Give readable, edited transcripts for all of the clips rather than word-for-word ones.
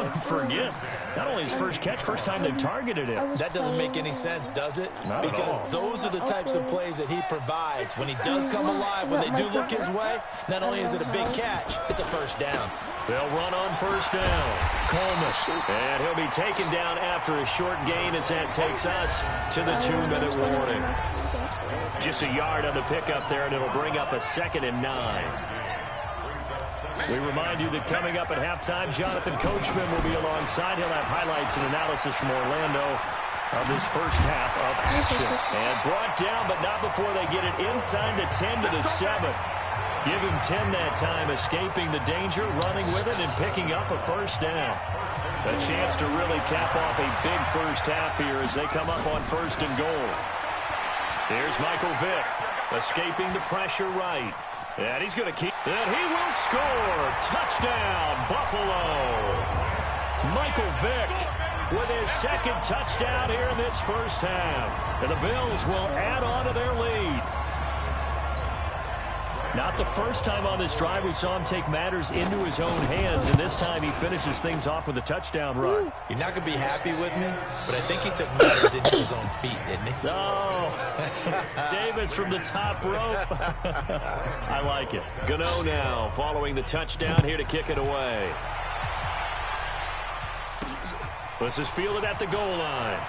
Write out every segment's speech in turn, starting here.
going to forget not only his first catch, first time they've targeted him. That doesn't make any sense, does it? Not because at all. those are the types of plays that he provides. When he does come alive, when they do look his way, not only is it a big catch, it's a first down. They'll run on first down. Coleman. And he'll be taken down after a short gain as that takes us to the 2-minute warning. Just a yard on the pickup there, and it'll bring up a 2nd and 9. We remind you that coming up at halftime, Jonathan Coachman will be alongside. He'll have highlights and analysis from Orlando of this first half of action. And brought down, but not before they get it inside the 10 to the 7. Give him 10 that time, escaping the danger, running with it, and picking up a first down. A chance to really cap off a big first half here as they come up on 1st and goal. Here's Michael Vick, escaping the pressure right. And he's going to keep, and he will score. Touchdown, Buffalo. Michael Vick with his 2nd touchdown here in this first half. And the Bills will add on to their lead. Not the first time on this drive we saw him take matters into his own hands, and this time he finishes things off with a touchdown run. You're not going to be happy with me, but I think he took matters into his own feet, didn't he? Oh, Davis from the top rope. I like it. Gano now following the touchdown here to kick it away. This is fielded at the goal line.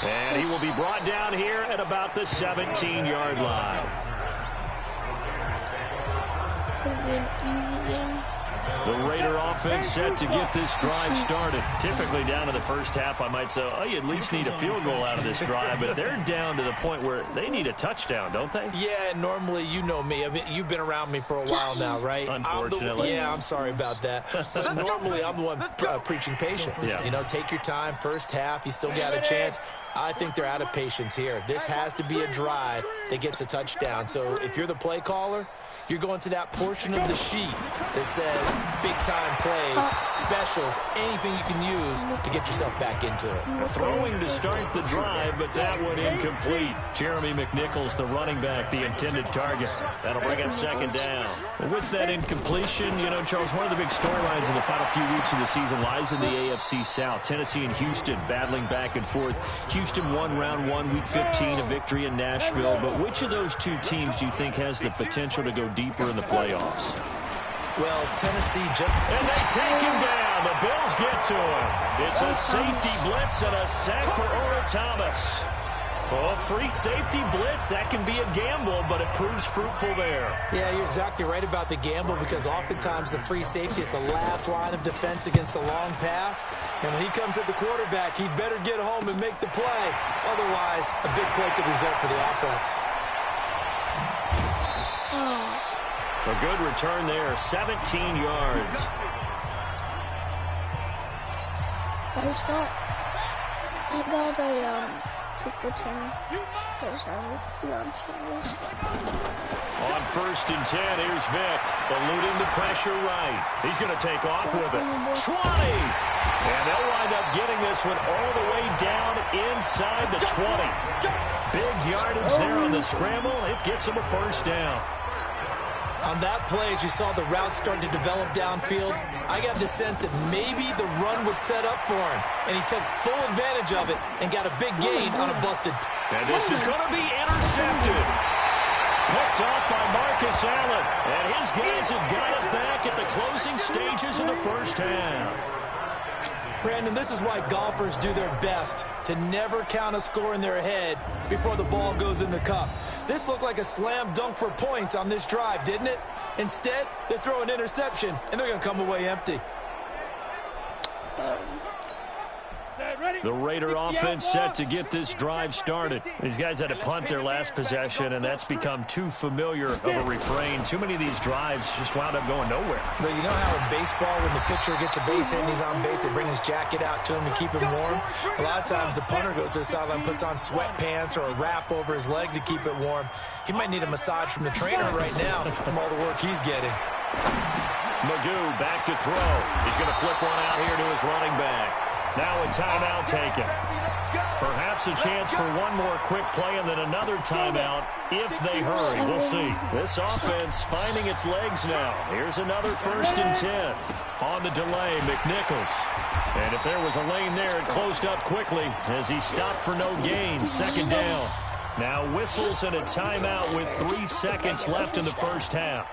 And he will be brought down here at about the 17-yard line. The Raider offense set to get this drive started. Typically down to the first half, I might say, oh, you at least need a field goal out of this drive, but they're down to the point where they need a touchdown, don't they? Yeah, normally, you know me. I mean, you've been around me for a while now, right? Unfortunately. I'm sorry about that. But normally, I'm the one preaching patience. Yeah. You know, take your time. First half, you still got a chance. I think they're out of patience here. This has to be a drive that gets a touchdown. So if you're the play caller, you're going to that portion of the sheet that says big-time plays, specials, anything you can use to get yourself back into it. Throwing to start the drive, but that one incomplete. Jeremy McNichols, the running back, the intended target. That'll bring up 2nd down. With that incompletion, you know, Charles, one of the big storylines in the final few weeks of the season lies in the AFC South. Tennessee and Houston battling back and forth. Houston won round 1, week 15, a victory in Nashville. But which of those two teams do you think has the potential to go deeper in the playoffs? Well, Tennessee just... And they take him down. The Bills get to him. It's a safety blitz and a sack for Earl Thomas. Oh, free safety blitz. That can be a gamble, but it proves fruitful there. Yeah, you're exactly right about the gamble because oftentimes the free safety is the last line of defense against a long pass. And when he comes at the quarterback, he'd better get home and make the play. Otherwise, a big play could result for the offense. A good return there, 17 yards. I got a kick return. On 1st and 10, here's Vick, eluding the pressure right. He's going to take off with it. 20! And they'll wind up getting this one all the way down inside the 20. Big yardage there on the scramble. It gets him a first down. On that play, as you saw the route start to develop downfield, I got the sense that maybe the run would set up for him. And he took full advantage of it and got a big gain on a busted. And this is going to be intercepted. Picked off by Marcus Allen. And his guys have got it back at the closing stages of the first half. Brandon, this is why golfers do their best to never count a score in their head before the ball goes in the cup. This looked like a slam dunk for points on this drive, didn't it? Instead, they throw an interception, and they're going to come away empty. The Raider offense set to get this drive started. These guys had to punt their last possession, and that's become too familiar of a refrain. Too many of these drives just wound up going nowhere. But you know how in baseball, when the pitcher gets a base hit and he's on base, they bring his jacket out to him to keep him warm? A lot of times the punter goes to the sideline, puts on sweatpants or a wrap over his leg to keep it warm. He might need a massage from the trainer right now from all the work he's getting. Magoo back to throw. He's going to flip one out here to his running back. Now a timeout taken. Perhaps a chance for one more quick play and then another timeout if they hurry. We'll see. This offense finding its legs now. Here's another 1st and 10. On the delay, McNichols. And if there was a lane there, it closed up quickly as he stopped for no gain. 2nd down. Now whistles and a timeout with 3 seconds left in the first half.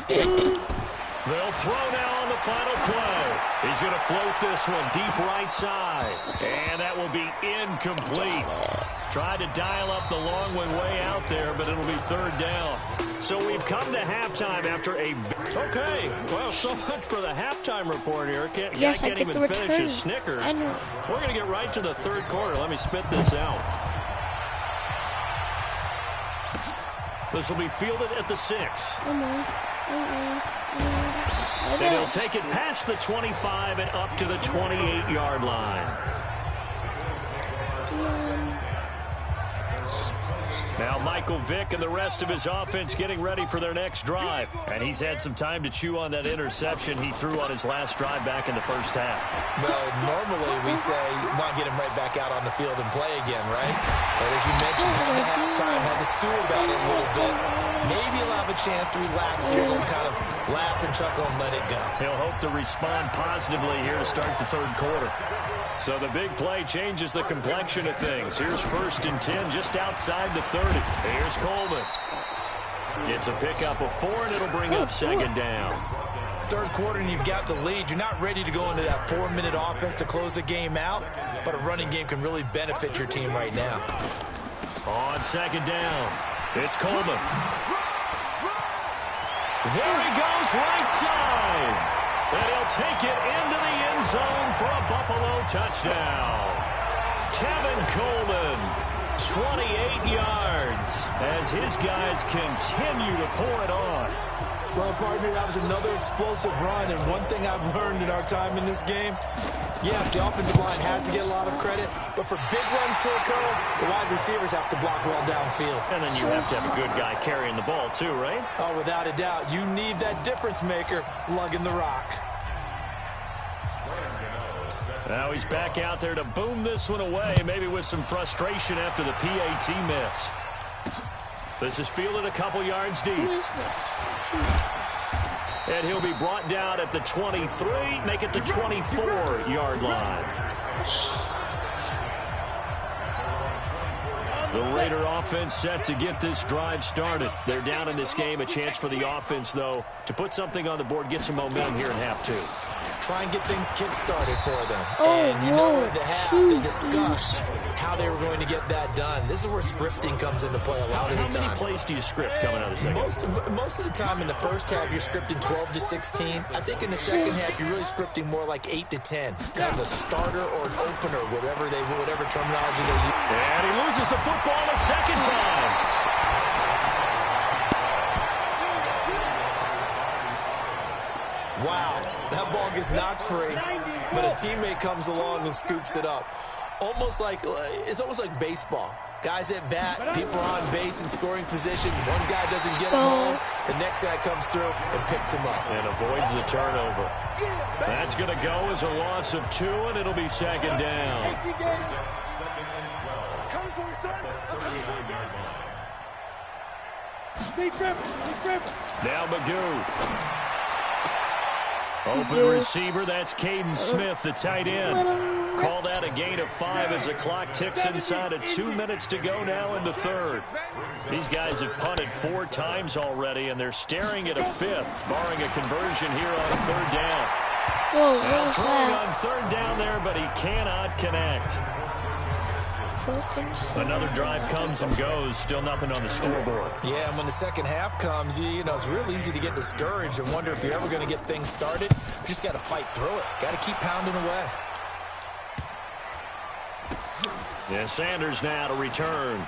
They'll throw now on the final play. He's going to float this one deep right side. And that will be incomplete. Tried to dial up the long one way out there, but it'll be 3rd down. So we've come to halftime after a... Okay, well, so much for the halftime report here. Can't even finish his Snickers. We're going to get right to the 3rd quarter. Let me spit this out. This will be fielded at the 6. And he'll take it past the 25 and up to the 28-yard line. Now Michael Vick and the rest of his offense getting ready for their next drive. And he's had some time to chew on that interception he threw on his last drive back in the first half. Well, normally we say, want to get him right back out on the field and play again, right? But as you mentioned, at halftime, had to stew about it a little bit. Maybe he'll have a chance to relax here and kind of laugh and chuckle and let it go. He'll hope to respond positively here to start the 3rd quarter. So the big play changes the complexion of things. Here's 1st and 10 just outside the 30. Here's Coleman. It's a pickup of 4, and it'll bring up 2nd down. 3rd quarter, and you've got the lead. You're not ready to go into that 4-minute offense to close the game out, but a running game can really benefit your team right now. On 2nd down, it's Coleman. There he goes, right side. And he'll take it into the end zone for a Buffalo touchdown. Tevin Coleman, 28 yards, as his guys continue to pour it on. Well, partner, that was another explosive run, and one thing I've learned in our time in this game, yes, the offensive line has to get a lot of credit, but for big runs to occur, the wide receivers have to block well downfield. And then you have to have a good guy carrying the ball too, right? Oh, without a doubt. You need that difference maker lugging the rock. Now he's back out there to boom this one away, maybe with some frustration after the PAT miss. This is fielded a couple yards deep. And he'll be brought down at the 23, make it the 24-yard line. The Raider offense set to get this drive started. They're down in this game. A chance for the offense, though, to put something on the board, get some momentum here in half 2. Try and get things kick-started for them. And you know at the half, they discussed how they were going to get that done. This is where scripting comes into play a lot of the time. How many plays do you script coming out of the second? Most of the time in the first half, you're scripting 12 to 16. I think in the second half, you're really scripting more like 8 to 10. Kind of a starter or an opener, whatever terminology they use. And he loses the football a second time. Wow, that ball gets knocked free, but a teammate comes along and scoops it up. It's almost like baseball. Guys at bat, people are on base in scoring position. One guy doesn't get him home, the next guy comes through and picks him up. And avoids the turnover. That's going to go as a loss of 2, and it'll be 2nd down. Now Magoo. Open receiver, that's Caden Smith, the tight end. Called out a gain of 5 as the clock ticks inside of 2 minutes to go now in the 3rd. These guys have punted 4 times already, and they're staring at a 5th, barring a conversion here on 3rd down. Now throwing on 3rd down there, but he cannot connect. Another drive comes and goes, still nothing on the scoreboard. Yeah, and when the second half comes, you know, it's real easy to get discouraged and wonder if you're ever going to get things started. You just got to fight through it. Got to keep pounding away. Yeah, Sanders now to return.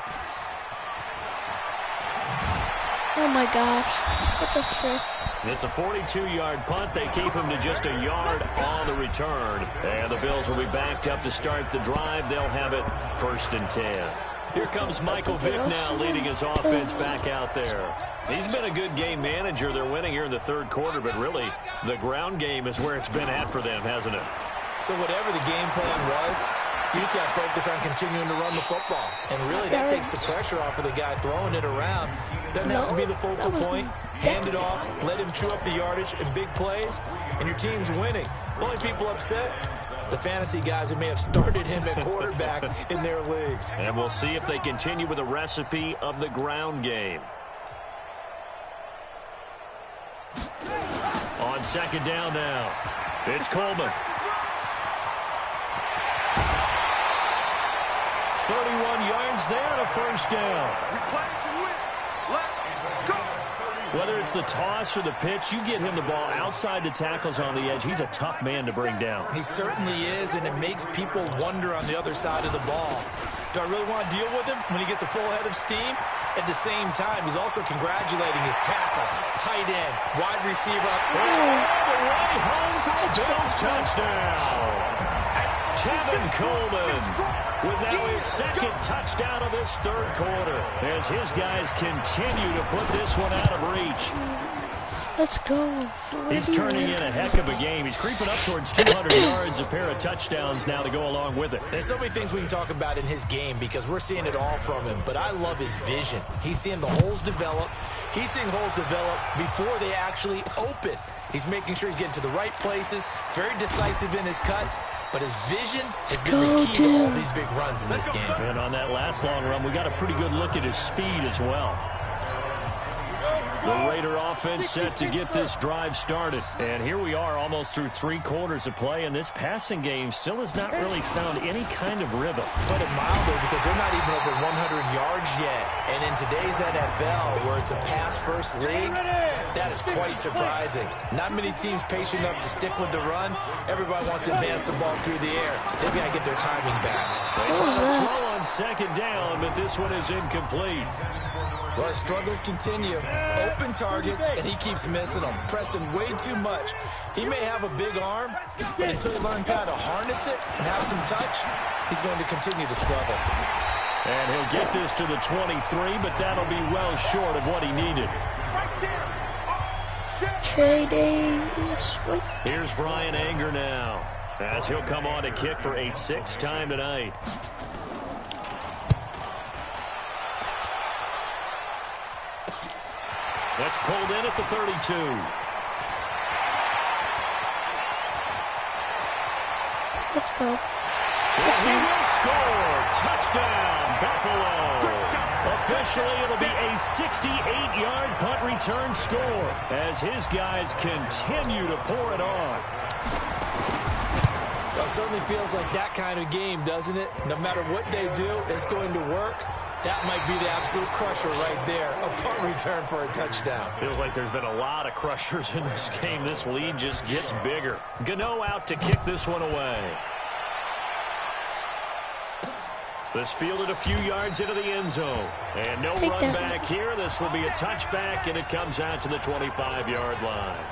Oh my gosh, what the frick? It's a 42-yard punt. They keep him to just a yard on the return. And the Bills will be backed up to start the drive. They'll have it 1st and 10. Here comes Michael Vick now leading his offense back out there. He's been a good game manager. They're winning here in the 3rd quarter, but really the ground game is where it's been at for them, hasn't it? So whatever the game plan was, You just got to focus on continuing to run the football. And really, that takes the pressure off of the guy throwing it around. Doesn't have to be the focal point. Hand it off, let him chew up the yardage in big plays, and your team's winning. The only people upset, the fantasy guys who may have started him at quarterback in their leagues. And we'll see if they continue with the recipe of the ground game. On second down now, it's Coleman. 31 yards there and a first down. Whether it's the toss or the pitch, you get him the ball outside the tackles on the edge. He's a tough man to bring down. He certainly is, and it makes people wonder on the other side of the ball. Do I really want to deal with him when he gets a full head of steam? At the same time, he's also congratulating his tackle, tight end, wide receiver. All the way home for a Bills touchdown. Tevin Coleman with now his second touchdown of this third quarter as his guys continue to put this one out of reach. Let's go. He's turning in a heck of a game. He's creeping up towards 200 yards, a pair of touchdowns now to go along with it. There's so many things we can talk about in his game because we're seeing it all from him, but I love his vision. He's seeing the holes develop. He's seeing holes develop before they actually open. He's making sure he's getting to the right places, very decisive in his cuts, but his vision has been the key to all these big runs in this game. And on that last long run, we got a pretty good look at his speed as well. The Raider offense set to get this drive started. And here we are almost through 3 quarters of play, and this passing game still has not really found any kind of rhythm. Put it mildly, because they're not even over 100 yards yet. And in today's NFL, where it's a pass-first league, that is quite surprising. Not many teams patient enough to stick with the run. Everybody wants to advance the ball through the air. They've got to get their timing back. They try to throw on second down, but this one is incomplete. Well, his struggles continue. Open targets, and he keeps missing them, pressing way too much. He may have a big arm, but until he learns how to harness it and have some touch, he's going to continue to struggle. And he'll get this to the 23, but that'll be well short of what he needed. Trading. Here's Brian Anger now, as he'll come on to kick for a 6th time tonight. That's pulled in at the 32. Let's go. And he will score. Touchdown, Buffalo. Officially, it'll be a 68-yard punt return score as his guys continue to pour it on. Well, it certainly feels like that kind of game, doesn't it? No matter what they do, it's going to work. That might be the absolute crusher right there. A punt return for a touchdown. Feels like there's been a lot of crushers in this game. This lead just gets bigger. Gano out to kick this one away. This fielded a few yards into the end zone. And no run back here. This will be a touchback, and it comes out to the 25-yard line.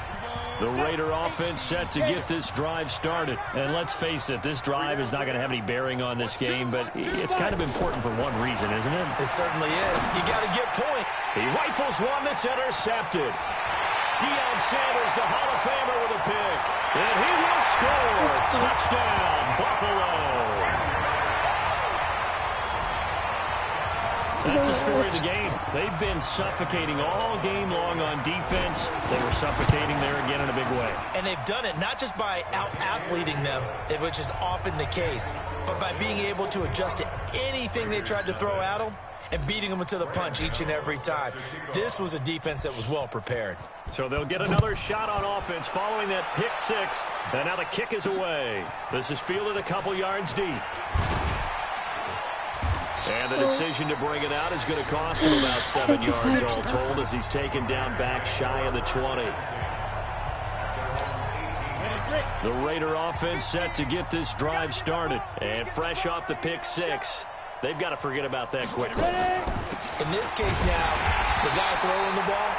The Raider offense set to get this drive started. And let's face it, this drive is not going to have any bearing on this game, but it's kind of important for one reason, isn't it? It certainly is. You got to get point. He rifles one that's intercepted. Deion Sanders, the Hall of Famer, with a pick. And he will score. Touchdown, Buffalo. That's the story of the game. They've been suffocating all game long on defense. They were suffocating there again in a big way. And they've done it not just by out-athleting them, which is often the case, but by being able to adjust to anything they tried to throw at them and beating them to the punch each and every time. This was a defense that was well prepared. So they'll get another shot on offense following that pick 6. And now the kick is away. This is fielded a couple yards deep. And the decision to bring it out is going to cost him about 7 yards all told as he's taken down back shy of the 20. The Raider offense set to get this drive started. And fresh off the pick 6, they've got to forget about that quickly. In this case now, the guy throwing the ball,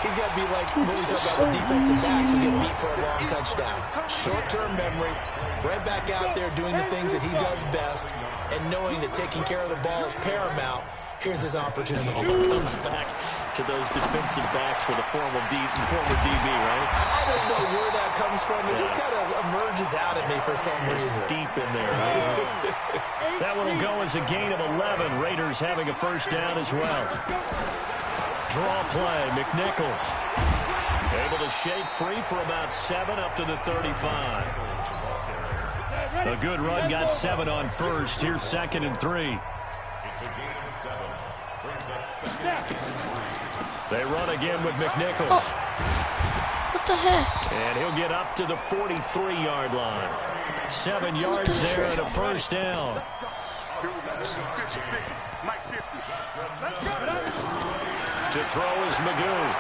he's got to be like when we talk about the defensive backs who get beat for a long touchdown. Short-term memory, right back out there doing the things that he does best, and knowing that taking care of the ball is paramount. Here's his opportunity. Comes back to those defensive backs for the former DB, right? I don't know where that comes from. It just kind of emerges out of me for some reason. Deep in there. That one will go as a gain of 11. Raiders having a first down as well. Draw play, McNichols. Able to shake free for about 7 up to the 35. A good run, got 7 on first. Here's 2nd and 3. They run again with McNichols. Oh. What the heck? And he'll get up to the 43-yard line. 7 yards there and a first down. To throw is Magoo.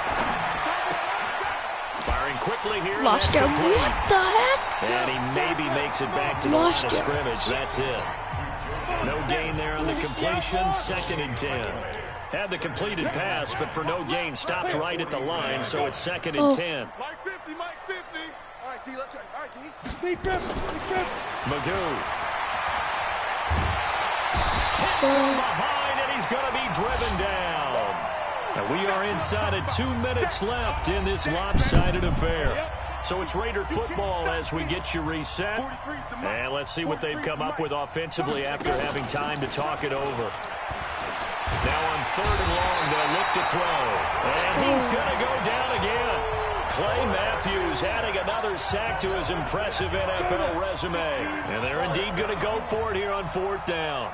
Firing quickly here. Lost him. What the heck? And he maybe makes it back to the line of scrimmage. That's it. No gain there on the completion. 2nd and 10. Had the completed pass, but for no gain, stopped right at the line, so it's 2nd and 10. Mike 50, Mike 50. All right, T, let's try. All right, T. Magoo. From behind, and he's going to be driven down. And we are inside of 2 minutes left in this lopsided affair. So it's Raider football as we get you reset. And let's see what they've come up with offensively after having time to talk it over. Now on 3rd and long, they'll look to throw. And he's going to go down again. Clay Matthews adding another sack to his impressive NFL resume. And they're indeed going to go for it here on 4th down.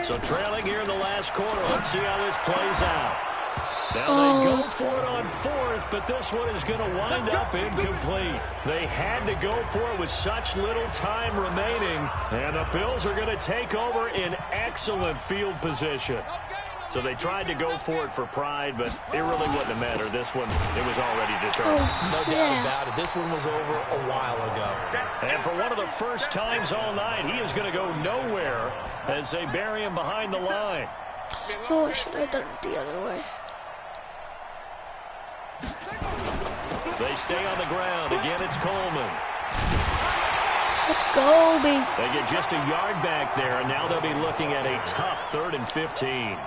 So trailing here in the last quarter. Let's see how this plays out. Now they go for it on 4th, but this one is going to wind up incomplete. They had to go for it with such little time remaining. And the Bills are going to take over in excellent field position. So they tried to go for it for pride, but it really wouldn't have mattered. This one, it was already determined. No doubt about it. This one was over a while ago. And for one of the first times all night, he is going to go nowhere as they bury him behind the line. Oh, I should have done it the other way. They stay on the ground. Again, it's Coleman. Let's go, baby. They get just a yard back there, and now they'll be looking at a tough 3rd and 15.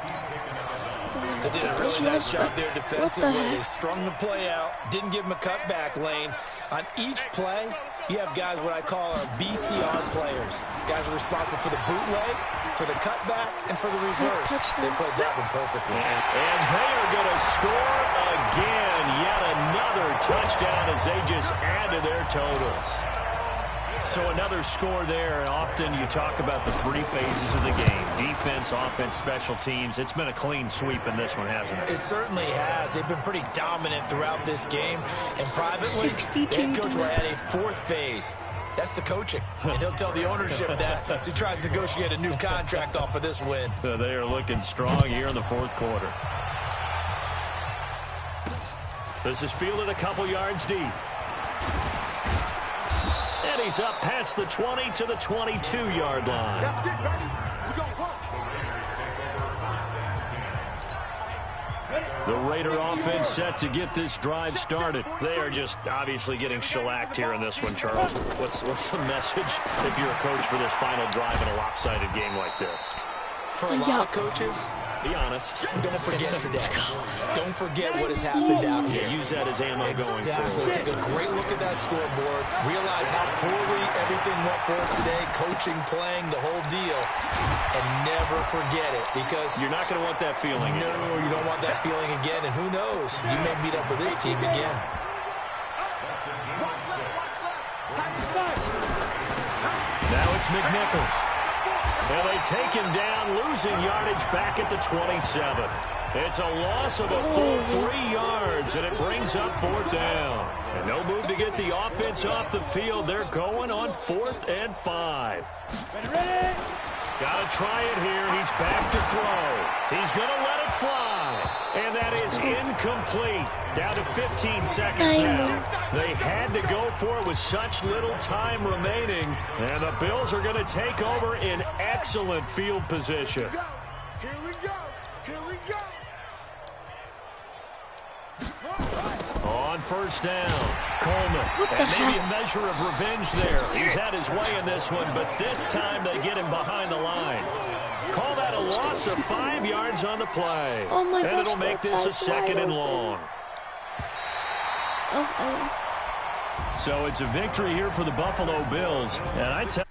They did a really nice job there defensively. They strung the play out, didn't give him a cutback lane. On each play, you have guys what I call our BCR players. Guys are responsible for the bootleg, for the cutback, and for the reverse. They played that one perfectly. And they are going to score again. Yet another touchdown as they just add to their totals. So another score there, and often you talk about the 3 phases of the game. Defense, offense, special teams. It's been a clean sweep in this one, hasn't it? It certainly has. They've been pretty dominant throughout this game. And privately, head coach will add a 4th phase. That's the coaching. And he'll tell the ownership that as he tries to negotiate a new contract off of this win. They are looking strong here in the 4th quarter. This is fielded a couple yards deep. And he's up past the 20 to the 22-yard line. The Raider offense set to get this drive started. They are just obviously getting shellacked here in this one, Charles. What's the message if you're a coach for this final drive in a lopsided game like this? For a lot of coaches, be honest. Don't forget today. Don't forget what has happened out here. Use that as ammo going forward. Take a great look at that scoreboard. Realize how poorly everything went for us today. Coaching, playing, the whole deal. And never forget it, because you're not going to want that feeling. No, you don't want that feeling again. And who knows? You may meet up with this team again. Now it's McNichols. And they take him down, losing yardage back at the 27. It's a loss of a full 3 yards, and it brings up 4th down. And no move to get the offense off the field. They're going on 4th and 5. Ready? Got to try it here. He's back to throw. He's going to let it fly. And that is incomplete. Down to 15 seconds now. They had to go for it with such little time remaining. And the Bills are going to take over in excellent field position. Here we go. Here we go. On 1st down, Coleman. And maybe a measure of revenge there. He's had his way in this one, but this time they get him behind the line. Call that a loss of 5 yards on the play. Oh my gosh, and it'll make this a 2nd and long. So it's a victory here for the Buffalo Bills. And I tell